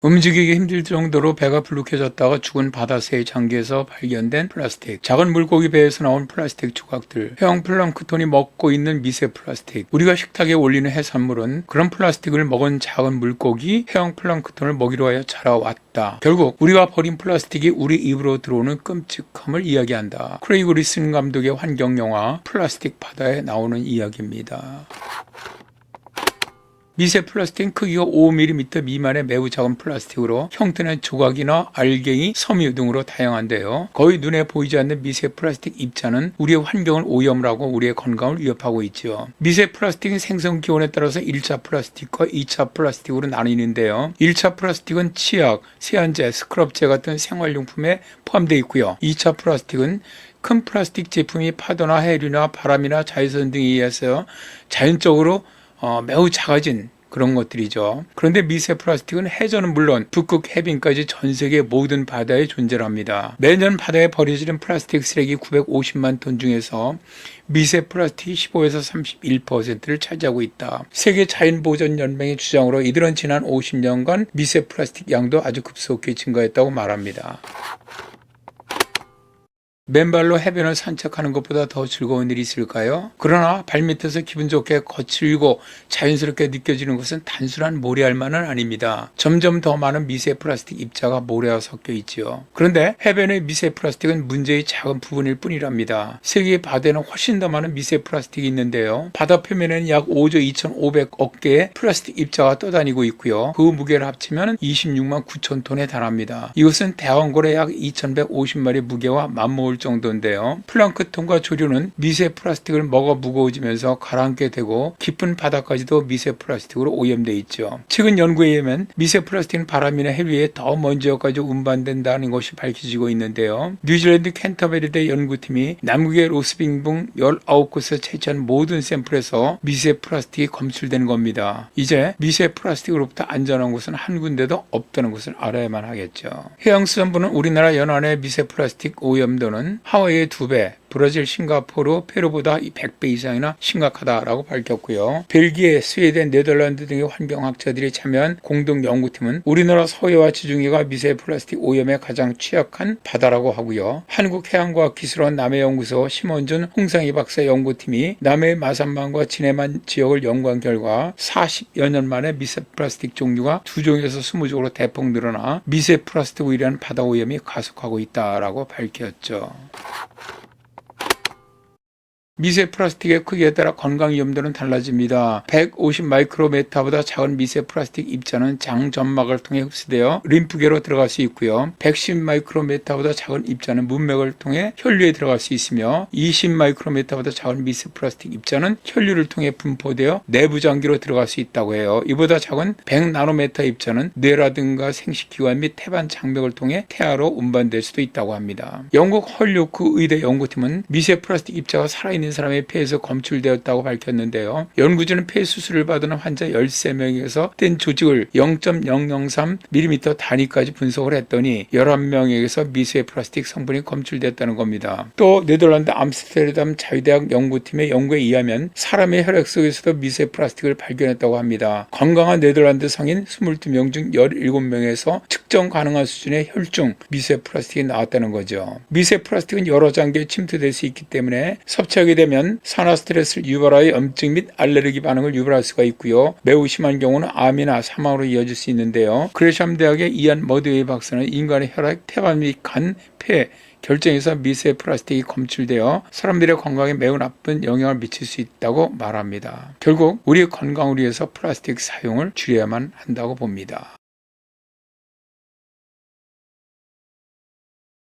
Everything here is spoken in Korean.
움직이기 힘들 정도로 배가 불룩해졌다가 죽은 바다새의 장기에서 발견된 플라스틱, 작은 물고기 배에서 나온 플라스틱 조각들, 해양 플랑크톤이 먹고 있는 미세 플라스틱, 우리가 식탁에 올리는 해산물은 그런 플라스틱을 먹은 작은 물고기, 해양 플랑크톤을 먹이로 하여 자라왔다. 결국 우리가 버린 플라스틱이 우리 입으로 들어오는 끔찍함을 이야기한다. 크레이그 리슨 감독의 환경영화 플라스틱 바다에 나오는 이야기입니다. 미세 플라스틱은 크기가 5mm 미만의 매우 작은 플라스틱으로 형태는 조각이나 알갱이, 섬유 등으로 다양한데요. 거의 눈에 보이지 않는 미세 플라스틱 입자는 우리의 환경을 오염을 하고 우리의 건강을 위협하고 있죠. 미세 플라스틱은 생성 기원에 따라서 1차 플라스틱과 2차 플라스틱으로 나뉘는데요. 1차 플라스틱은 치약, 세안제, 스크럽제 같은 생활용품에 포함되어 있고요. 2차 플라스틱은 큰 플라스틱 제품이 파도나 해류나 바람이나 자외선 등에 의해서 자연적으로 매우 작아진 그런 것들이죠. 그런데 미세 플라스틱은 해저는 물론 북극 해빙까지 전 세계 모든 바다에 존재합니다. 매년 바다에 버려지는 플라스틱 쓰레기 950만 톤 중에서 미세 플라스틱이 15에서 31%를 차지하고 있다. 세계 자연보전연맹의 주장으로 이들은 지난 50년간 미세 플라스틱 양도 아주 급속히 증가했다고 말합니다. 맨발로 해변을 산책하는 것보다 더 즐거운 일이 있을까요? 그러나 발밑에서 기분 좋게 거칠고 자연스럽게 느껴지는 것은 단순한 모래알만은 아닙니다. 점점 더 많은 미세 플라스틱 입자가 모래와 섞여 있지요. 그런데 해변의 미세 플라스틱은 문제의 작은 부분일 뿐이랍니다. 세계 바다에는 훨씬 더 많은 미세 플라스틱이 있는데요. 바다 표면에는 약 5조 2,500억 개의 플라스틱 입자가 떠다니고 있고요. 그 무게를 합치면 26만 9천 톤에 달합니다. 이것은 대왕고래 약 2,150마리 무게와 맞먹을 정도인데요. 플랑크톤과 조류는 미세 플라스틱을 먹어 무거워지면서 가라앉게 되고 깊은 바다까지도 미세 플라스틱으로 오염되어 있죠. 최근 연구에 의하면 미세 플라스틱은 바람이나 해류에 더 먼 지역까지 운반된다는 것이 밝혀지고 있는데요. 뉴질랜드 캔터베리대 연구팀이 남극의 로스빙붕 19곳에서 채취한 모든 샘플에서 미세 플라스틱이 검출된 겁니다. 이제 미세 플라스틱으로부터 안전한 곳은 한 군데도 없다는 것을 알아야만 하겠죠. 해양수산부는 우리나라 연안의 미세 플라스틱 오염도는 하와이의 2배, 브라질, 싱가포르, 페루보다 100배 이상이나 심각하다라고 밝혔고요. 벨기에, 스웨덴, 네덜란드 등의 환경학자들이 참여한 공동 연구팀은 우리나라 서해와 지중해가 미세 플라스틱 오염에 가장 취약한 바다라고 하고요. 한국해양과학기술원 남해연구소 심원준, 홍상희 박사 연구팀이 남해 마산만과 진해만 지역을 연구한 결과 40여 년 만에 미세 플라스틱 종류가 2종에서 20종으로 대폭 늘어나 미세 플라스틱으로 인한 바다 오염이 가속하고 있다라고 밝혔죠. 미세 플라스틱의 크기에 따라 건강 위험도는 달라집니다. 150 마이크로메타보다 작은 미세 플라스틱 입자는 장 점막을 통해 흡수되어 림프계로 들어갈 수 있고요. 110 마이크로메타보다 작은 입자는 문맥을 통해 혈류에 들어갈 수 있으며 20 마이크로메타보다 작은 미세 플라스틱 입자는 혈류를 통해 분포되어 내부 장기로 들어갈 수 있다고 해요. 이보다 작은 100 나노메타 입자는 뇌라든가 생식기관 및 태반 장벽을 통해 태아로 운반될 수도 있다고 합니다. 영국 헐리우드 의대 연구팀은 미세 플라스틱 입자가 살아있는 사람의 폐에서 검출되었다고 밝혔는데요. 연구진은 폐 수술을 받은 환자 13명에게서 뗀 조직을 0.003mm 단위까지 분석을 했더니 11명에게서 미세 플라스틱 성분이 검출됐다는 겁니다. 또 네덜란드 암스테르담 자유대학 연구팀의 연구에 의하면 사람의 혈액 속에서도 미세 플라스틱을 발견했다고 합니다. 건강한 네덜란드 성인 22명 중 17명에서 측정 가능한 수준의 혈중 미세 플라스틱이 나왔다는 거죠. 미세 플라스틱은 여러 장기에 침투될 수 있기 때문에 섭취하게 되면 산화 스트레스를 유발하여 염증 및 알레르기 반응을 유발할 수가 있고요. 매우 심한 경우는 암이나 사망으로 이어질 수 있는데요. 그레샴 대학의 이안 머드웨이 박사는 인간의 혈액, 태반 및 간, 폐, 결정에서 미세 플라스틱이 검출되어 사람들의 건강에 매우 나쁜 영향을 미칠 수 있다고 말합니다. 결국 우리의 건강을 위해서 플라스틱 사용을 줄여야만 한다고 봅니다.